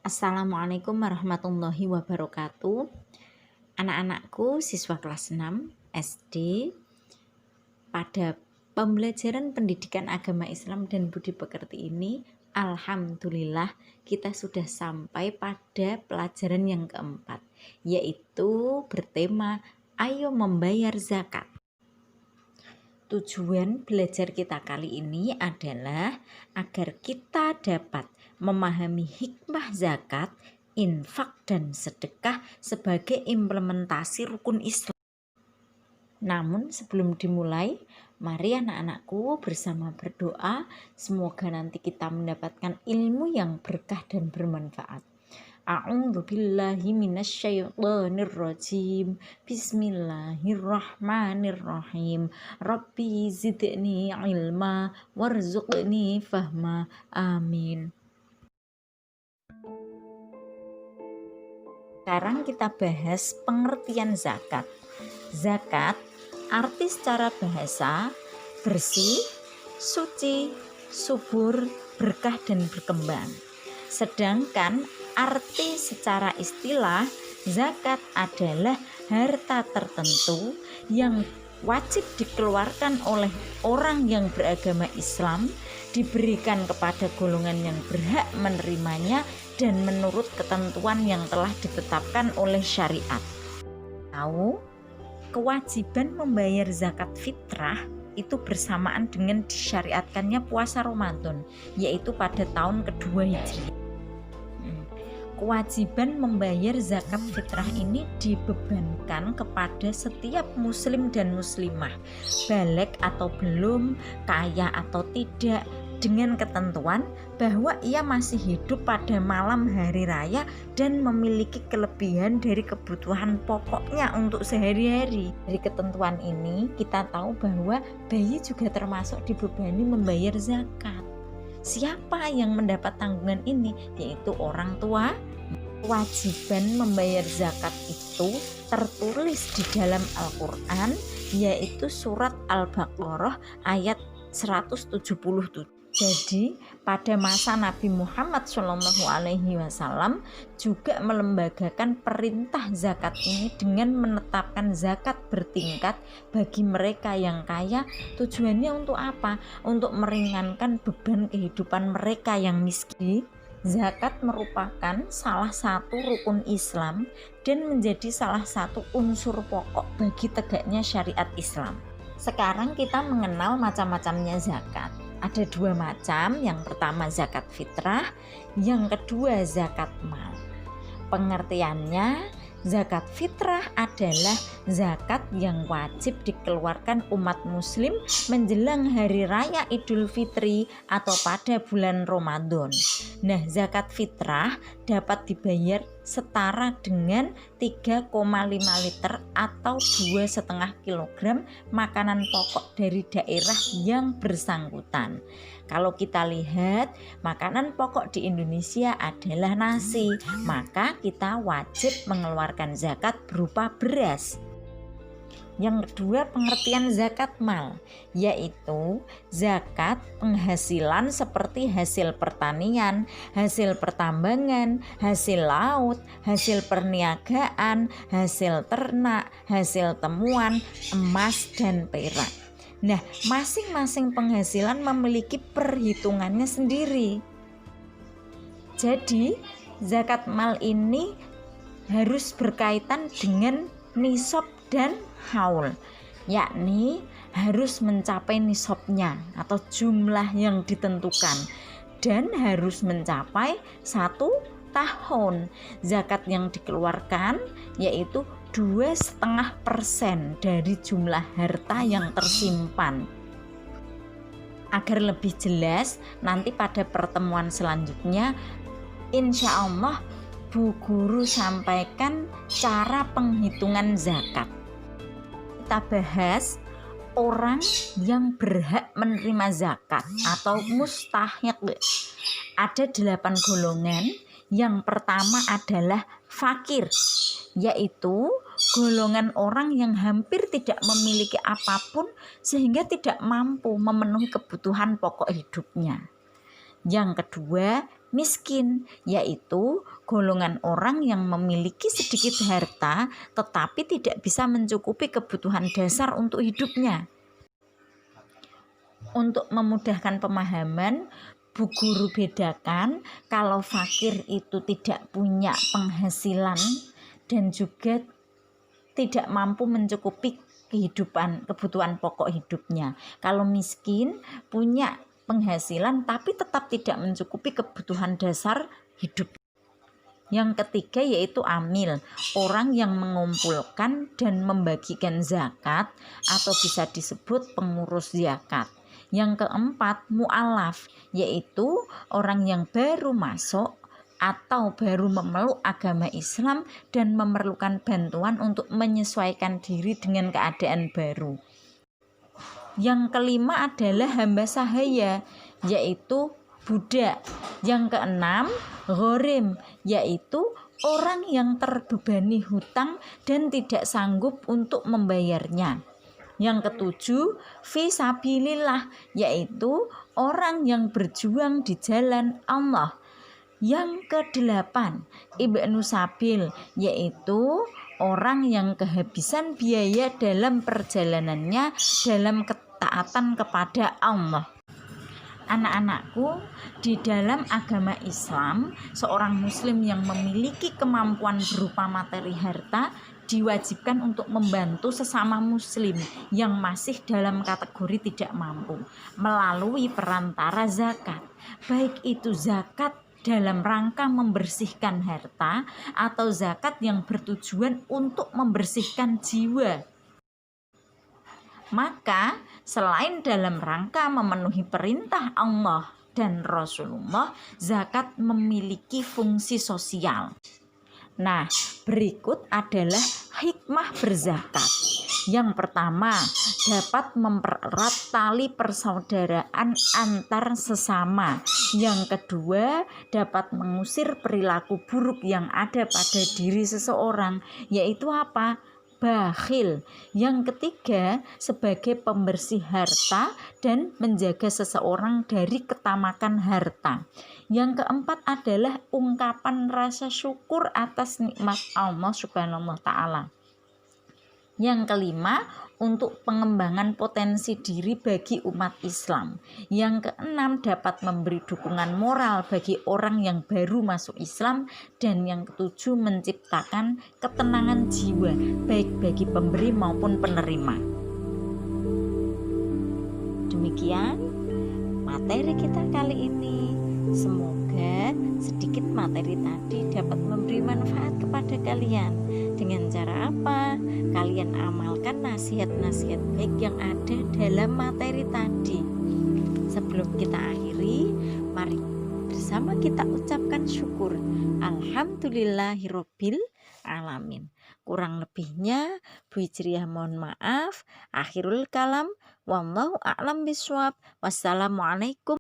Assalamualaikum warahmatullahi wabarakatuh. Anak-anakku siswa kelas 6 SD, pada pembelajaran pendidikan agama Islam dan budi pekerti ini, alhamdulillah kita sudah sampai pada pelajaran yang keempat, yaitu bertema ayo membayar zakat. Tujuan belajar kita kali ini adalah agar kita dapat memahami hikmah zakat, infak, dan sedekah sebagai implementasi rukun Islam. Namun sebelum dimulai, mari anak-anakku bersama berdoa, semoga nanti kita mendapatkan ilmu yang berkah dan bermanfaat. A'udzubillahi minasyaitonirrajim. Bismillahirrahmanirrahim. Rabbi zidni ilma warzuqni fahma. Amin. Sekarang kita bahas pengertian zakat. Zakat arti secara bahasa bersih, suci, subur, berkah, dan berkembang. Sedangkan arti secara istilah, zakat adalah harta tertentu yang wajib dikeluarkan oleh orang yang beragama Islam, diberikan kepada golongan yang berhak menerimanya dan menurut ketentuan yang telah ditetapkan oleh syariat. Tahu, kewajiban membayar zakat fitrah itu bersamaan dengan disyariatkannya puasa Ramadan, yaitu pada tahun kedua Hijriah. Kewajiban membayar zakat fitrah ini dibebankan kepada setiap muslim dan muslimah, baligh atau belum, kaya atau tidak, dengan ketentuan bahwa ia masih hidup pada malam hari raya dan memiliki kelebihan dari kebutuhan pokoknya untuk sehari-hari. Dari ketentuan ini kita tahu bahwa bayi juga termasuk dibebani membayar zakat. Siapa yang mendapat tanggungan ini? Yaitu orang tua. Kewajiban membayar zakat itu tertulis di dalam Al-Quran, yaitu surat Al-Baqarah ayat 177. Jadi pada masa Nabi Muhammad SAW juga melembagakan perintah zakat ini dengan menetapkan zakat bertingkat bagi mereka yang kaya. Tujuannya untuk apa? Untuk meringankan beban kehidupan mereka yang miskin. Zakat merupakan salah satu rukun Islam dan menjadi salah satu unsur pokok bagi tegaknya syariat Islam. Sekarang kita mengenal macam-macamnya zakat. Ada dua macam, yang pertama zakat fitrah, yang kedua zakat mal. Pengertiannya, zakat fitrah adalah zakat yang wajib dikeluarkan umat muslim menjelang hari raya Idul Fitri atau pada bulan Ramadan. Nah, zakat fitrah dapat dibayar setara dengan 3,5 liter atau 2,5 kilogram makanan pokok dari daerah yang bersangkutan. Kalau kita lihat, makanan pokok di Indonesia adalah nasi, maka kita wajib mengeluarkan zakat berupa beras. Yang kedua, pengertian zakat mal, yaitu zakat penghasilan seperti hasil pertanian, hasil pertambangan, hasil laut, hasil perniagaan, hasil ternak, hasil temuan, emas, dan perak. Nah, masing-masing penghasilan memiliki perhitungannya sendiri. Jadi, zakat mal ini harus berkaitan dengan nisab dan haul, yakni harus mencapai nisabnya atau jumlah yang ditentukan dan harus mencapai 1 tahun. Zakat yang dikeluarkan yaitu 2,5% dari jumlah harta yang tersimpan. Agar lebih jelas, nanti pada pertemuan selanjutnya insya Allah Bu Guru sampaikan cara penghitungan zakat. Kita bahas orang yang berhak menerima zakat atau mustahiq. Ada 8 golongan. Yang pertama adalah fakir, yaitu golongan orang yang hampir tidak memiliki apapun sehingga tidak mampu memenuhi kebutuhan pokok hidupnya. Yang kedua, miskin, yaitu golongan orang yang memiliki sedikit harta tetapi tidak bisa mencukupi kebutuhan dasar untuk hidupnya. Untuk memudahkan pemahaman, Bu Guru bedakan kalau fakir itu tidak punya penghasilan dan juga tidak mampu mencukupi kebutuhan pokok hidupnya. Kalau miskin punya penghasilan tapi tetap tidak mencukupi kebutuhan dasar hidup. Yang ketiga yaitu amil, orang yang mengumpulkan dan membagikan zakat atau bisa disebut pengurus zakat. Yang keempat mu'alaf, yaitu orang yang baru masuk atau baru memeluk agama Islam dan memerlukan bantuan untuk menyesuaikan diri dengan keadaan baru. Yang kelima adalah hamba sahaya, yaitu budak. Yang keenam ghorim, yaitu orang yang terbebani hutang dan tidak sanggup untuk membayarnya. Yang ketujuh fisabilillah, yaitu orang yang berjuang di jalan Allah. Yang kedelapan ibnu sabil, yaitu orang yang kehabisan biaya dalam perjalanannya dalam ketaatan kepada Allah. Anak-anakku, di dalam agama Islam, seorang muslim yang memiliki kemampuan berupa materi harta diwajibkan untuk membantu sesama muslim yang masih dalam kategori tidak mampu melalui perantara zakat, baik itu zakat dalam rangka membersihkan harta atau zakat yang bertujuan untuk membersihkan jiwa. Maka selain dalam rangka memenuhi perintah Allah dan Rasulullah, zakat memiliki fungsi sosial. Nah, berikut adalah hikmah berzakat. Yang pertama, dapat mempererat tali persaudaraan antar sesama. Yang kedua, dapat mengusir perilaku buruk yang ada pada diri seseorang, yaitu apa? Bakhil. Yang ketiga, sebagai pembersih harta dan menjaga seseorang dari ketamakan harta. Yang keempat adalah ungkapan rasa syukur atas nikmat Allah Subhanahu wa Ta'ala. Yang kelima, untuk pengembangan potensi diri bagi umat Islam. Yang keenam, dapat memberi dukungan moral bagi orang yang baru masuk Islam. Dan yang ketujuh, menciptakan ketenangan jiwa baik bagi pemberi maupun penerima. Demikian materi kita kali ini. Semoga sedikit materi tadi dapat memberi manfaat kepada kalian. Dengan cara apa? Kalian amalkan nasihat-nasihat baik yang ada dalam materi tadi. Sebelum kita akhiri, mari bersama kita ucapkan syukur. Alhamdulillahirabbil alamin. Kurang lebihnya Bu Hijriah mohon maaf. Akhirul kalam, wallahu a'lam bishawab. Wassalamualaikum